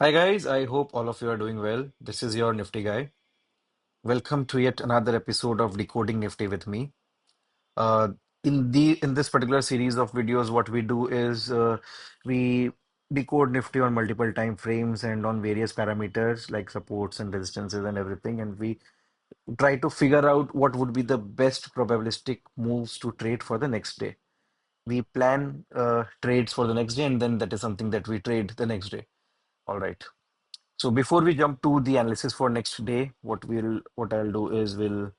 Hi guys, I hope all of you are doing well. This is your Nifty Guy. Welcome to yet another episode of Decoding Nifty with me. Uh, in this particular series of videos, what we do is we decode Nifty on multiple time frames and on various parameters like supports and resistances and everything, and we try to figure out what would be the best probabilistic moves to trade for the next day. We plan trades for the next day, and then that is something that we trade the next day. All right. So before we jump to the analysis for next day, what I'll do is we'll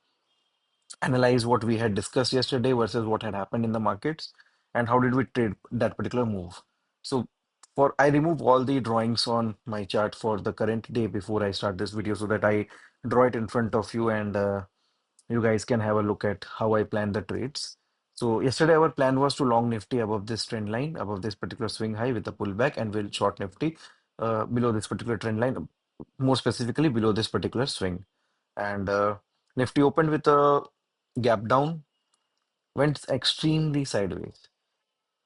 analyze what we had discussed yesterday versus what had happened in the markets and how did we trade that particular move. So for I remove all the drawings on my chart for the current day before I start this video so that I draw it in front of you and you guys can have a look at how I plan the trades. So yesterday our plan was to long Nifty above this trend line, above this particular swing high with a pullback, and we'll short Nifty below this particular trend line, more specifically below this particular swing. And Nifty opened with a gap down, went extremely sideways.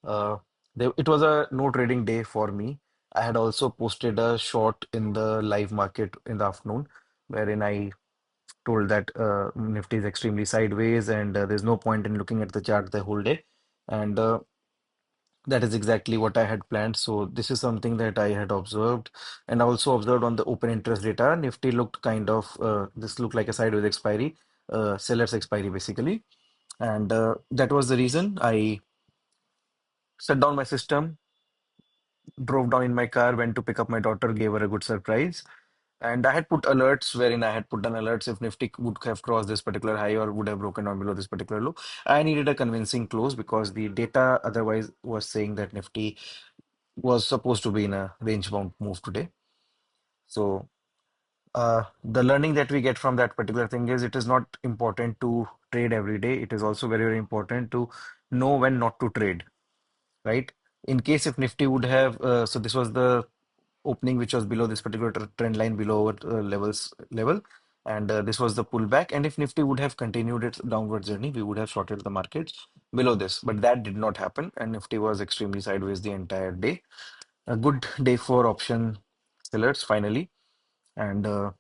It was a no trading day for me. I had also posted a short in the live market in the afternoon, wherein I told that Nifty is extremely sideways and there's no point in looking at the chart the whole day. And that is exactly what I had planned. So this is something that I had observed and also observed on the open interest data. Nifty looked kind of, this looked like a sideways expiry, seller's expiry basically. And that was the reason I shut down my system, drove down in my car, went to pick up my daughter, gave her a good surprise. And I had put alerts wherein I had put down alerts if Nifty would have crossed this particular high or would have broken down below this particular low. I needed a convincing close because the data otherwise was saying that Nifty was supposed to be in a range bound move today. So the learning that we get from that particular thing is it is not important to trade every day. It is also very, very important to know when not to trade, right? In case if Nifty would have, so this was the opening which was below this particular trend line below our level, and this was the pullback. And if Nifty would have continued its downward journey, we would have shorted the markets below this, but that did not happen, and Nifty was extremely sideways the entire day. A good day for option sellers finally, and a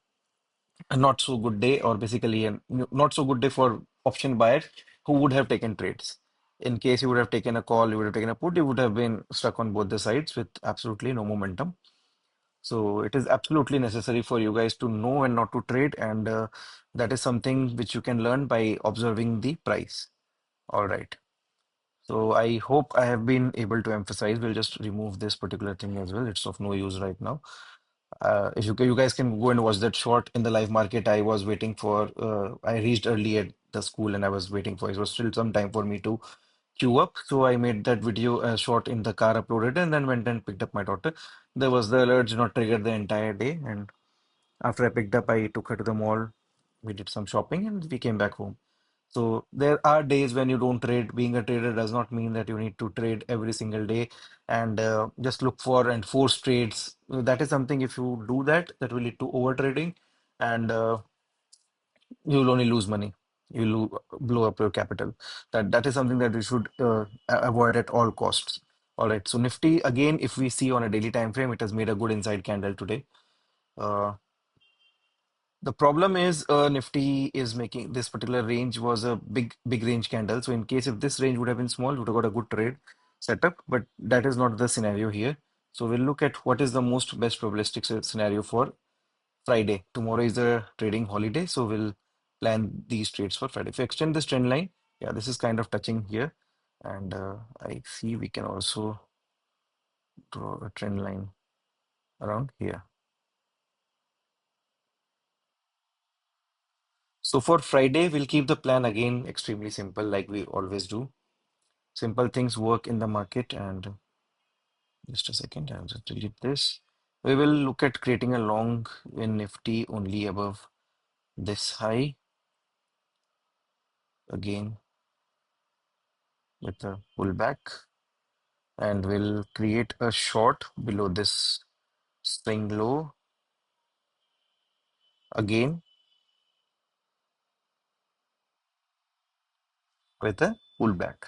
not so good day, or basically a not so good day for option buyers who would have taken trades. In case you would have taken a call, you would have taken a put, you would have been stuck on both the sides with absolutely no momentum. So it is absolutely necessary for you guys to know when not to trade, and that is something which you can learn by observing the price. All right. So I hope I have been able to emphasize. We'll just remove this particular thing as well. It's of no use right now. If you guys can go and watch that short in the live market. I was waiting for. I reached early at the school and I was waiting for. It was still some time for me to queue up. So I made that video short in the car, uploaded, and then went and picked up my daughter. There was the alert not triggered the entire day, and after I picked up, I took her to the mall. We did some shopping and we came back home. So there are days when you don't trade. Being a trader does not mean that you need to trade every single day and just look for and force trades. That is something, if you do that, that will lead to over trading, and you will only lose money. You will blow up your capital. That is something that we should avoid at all costs. All right. So Nifty again, if we see on a daily time frame, it has made a good inside candle today. Uh, the problem is Nifty is making this particular range was a big range candle. So in case if this range would have been small, you would have got a good trade setup, but that is not the scenario here. So we'll look at what is the most best probabilistic scenario for Friday. Tomorrow is a trading holiday, so we'll plan these trades for Friday. If you extend this trend line, yeah, this is kind of touching here, and I see we can also draw a trend line around here. So for Friday, we'll keep the plan again extremely simple, like we always do. Simple things work in the market, and just a second, I'll just delete this. We will look at creating a long in Nifty only above this high again with a pullback, and we'll create a short below this swing low again with a pullback.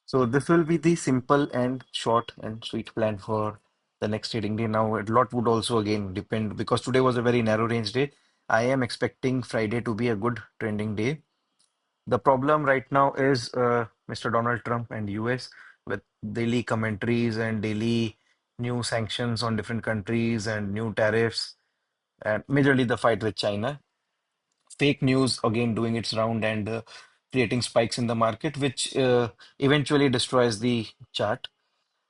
So this will be the simple and short and sweet plan for the next trading day. Now, a lot would also again depend because today was a very narrow range day. I am expecting Friday to be a good trending day. The problem right now is Mr. Donald Trump and US with daily commentaries and daily new sanctions on different countries and new tariffs, and majorly the fight with China. Fake news again doing its round and creating spikes in the market, which eventually destroys the chart.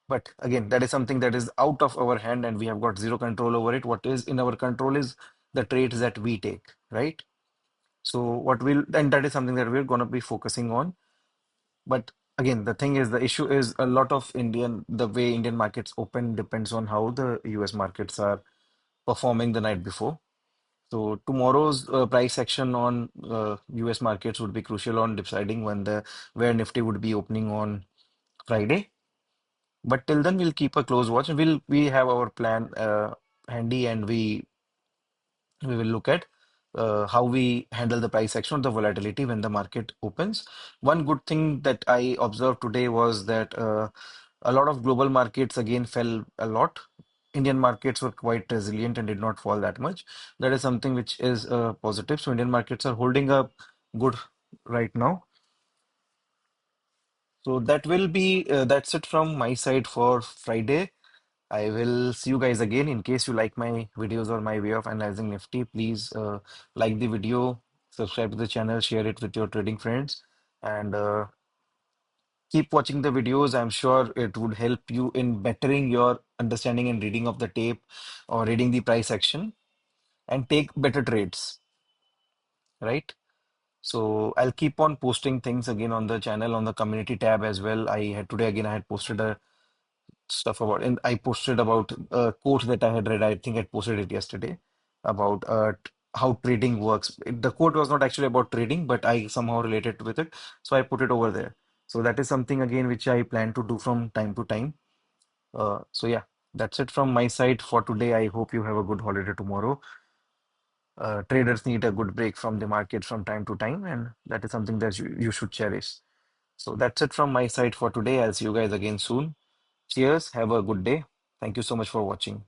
But again, that is something that is out of our hand and we have got zero control over it. What is in our control is the trades that we take, right? So what we'll, and that is something that we're going to be focusing on. But again, the thing is, the issue is a lot of the way Indian markets open depends on how the US markets are performing the night before. So tomorrow's price action on US markets would be crucial on deciding where Nifty would be opening on Friday. But till then, we'll keep a close watch and we have our plan handy and we will look at how we handle the price action or the volatility when the market opens. One good thing that I observed today was that a lot of global markets again fell a lot. Indian markets were quite resilient and did not fall that much. That is something which is positive. So Indian markets are holding up good right now. So that's it from my side for Friday. I will see you guys again. In case you like my videos or my way of analyzing Nifty, please like the video, subscribe to the channel, share it with your trading friends, and keep watching the videos. I'm sure it would help you in bettering your understanding and reading of the tape or reading the price action and take better trades, right? So I'll keep on posting things again on the channel on the community tab as well. I had posted a stuff about, and I posted about a quote that I had read. I think I posted it yesterday about how trading works. The quote was not actually about trading, but I somehow related with it, so I put it over there. So that is something again which I plan to do from time to time. So yeah, that's it from my side for today. I hope you have a good holiday tomorrow. Traders need a good break from the market from time to time, and that is something that you should cherish. So that's it from my side for today. I'll see you guys again soon. Cheers. Have a good day. Thank you so much for watching.